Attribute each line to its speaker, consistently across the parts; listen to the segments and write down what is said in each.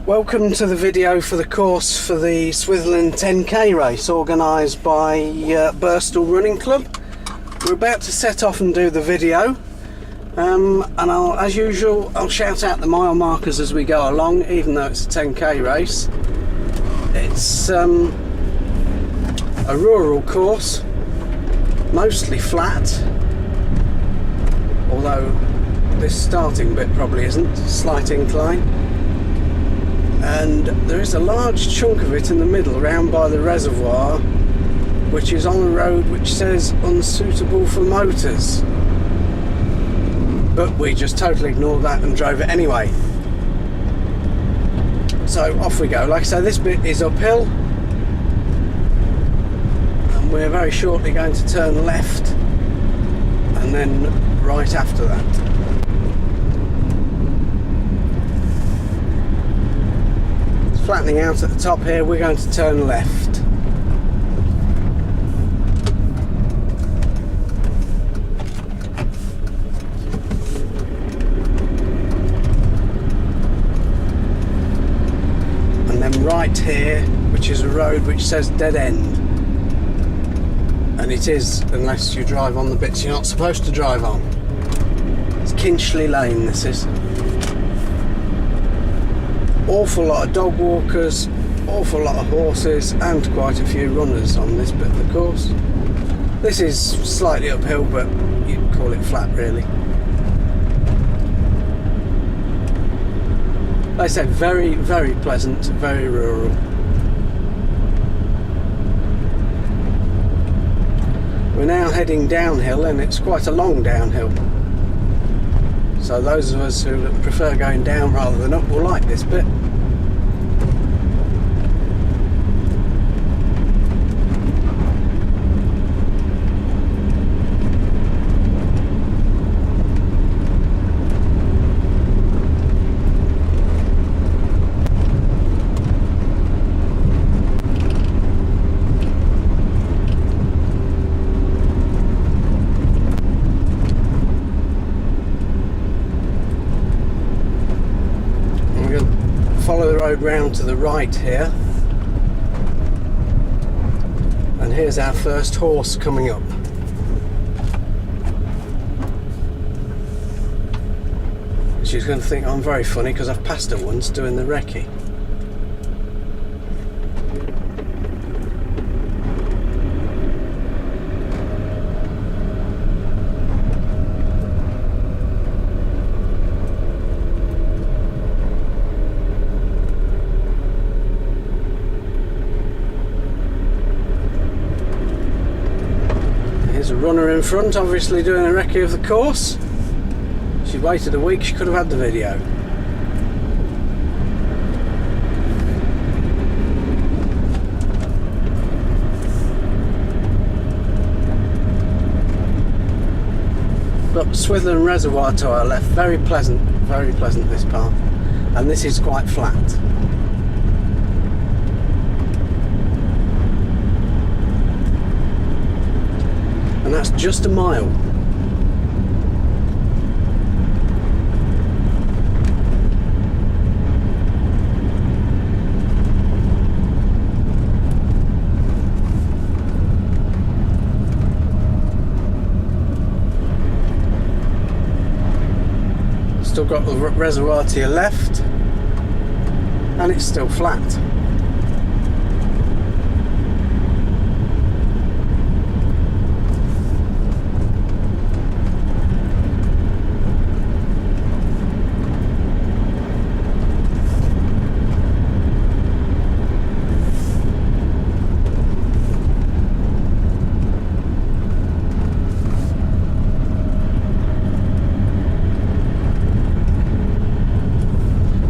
Speaker 1: Welcome to the video for the course for the Swithland 10k race organised by Birstall Running Club. We're about to set off and do the video, and as usual I'll shout out the mile markers as we go along, even though it's a 10k race. It's a rural course, mostly flat, although this starting bit probably isn't, slight incline. And there is a large chunk of it in the middle, round by the reservoir, which is on a road which says unsuitable for motors. But we just totally ignored that and drove it anyway. So off we go. Like I say, this bit is uphill, and we're very shortly going to turn left and then right after that. Flattening out at the top here, we're going to turn left. And then right here, which is a road which says dead end. And it is, unless you drive on the bits you're not supposed to drive on. It's Kinchley Lane, this is. Awful lot of dog walkers, awful lot of horses, and quite a few runners on this bit of the course. This is slightly uphill, but you'd call it flat really. Like I said, very, very pleasant, very rural. We're now heading downhill, and it's quite a long downhill. So those of us who prefer going down rather than up will like this bit. Follow the road round to the right here, and here's our first horse coming up. She's going to think I'm very funny because I've passed her once doing the recce. There's a runner in front, obviously doing a recce of the course. She waited a week, she could have had the video. But Swithland Reservoir to our left, very pleasant this part. And this is quite flat. And that's just a mile. Still got the reservoir to your left, and it's still flat.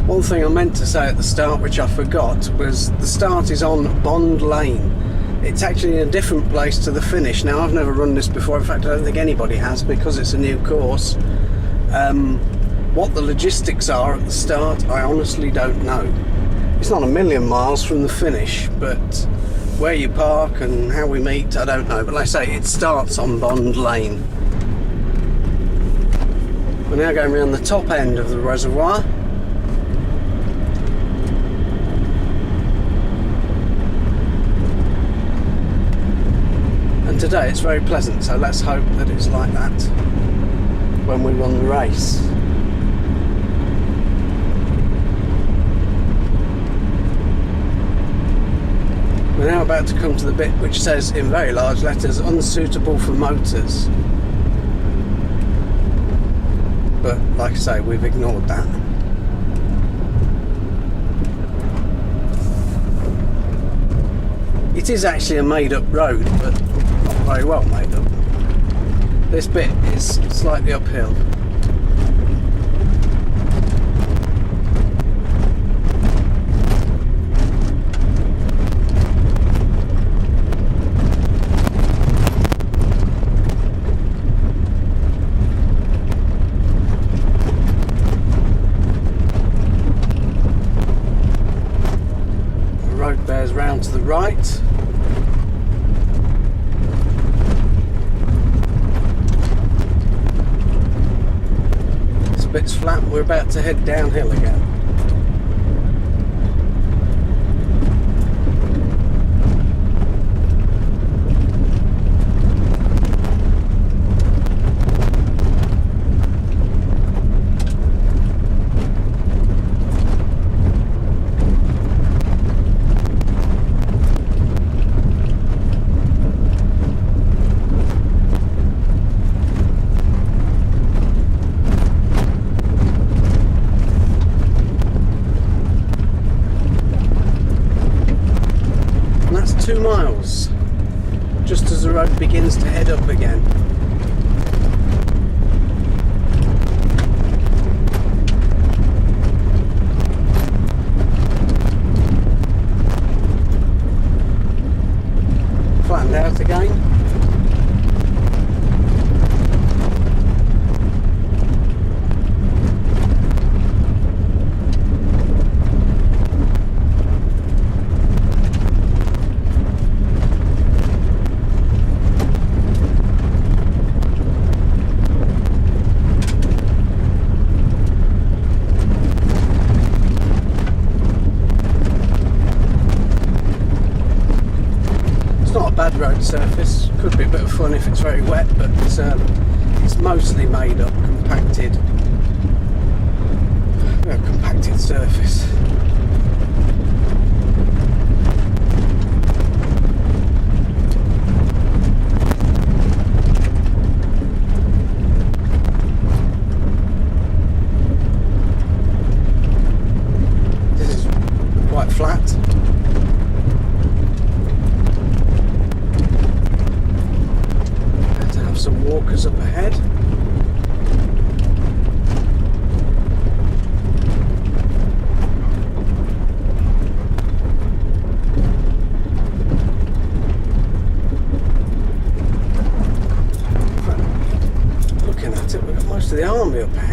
Speaker 1: One thing I meant to say at the start, which I forgot, was the start is on Bond Lane. It's actually in a different place to the finish. Now, I've never run this before. In fact, I don't think anybody has, because it's a new course. What the logistics are at the start, I honestly don't know. It's not a million miles from the finish, but where you park and how we meet, I don't know. But like I say, it starts on Bond Lane. We're now going around the top end of the reservoir. today it's very pleasant, so let's hope that it's like that when we run the race. We're now about to come to the bit which says in very large letters, unsuitable for motors. But like I say, we've ignored that. It is actually a made up road, but not very well made up. This bit is slightly uphill. Bears round to the right. This bit's flat, we're about to head downhill again. And that's 2 miles, just as the road begins to head up again. Flattened out again. Bad road surface, could be a bit of fun if it's very wet, but it's mostly made up, compacted surface. This is quite flat. Some walkers up ahead. Looking at it, we've got most of the army up ahead.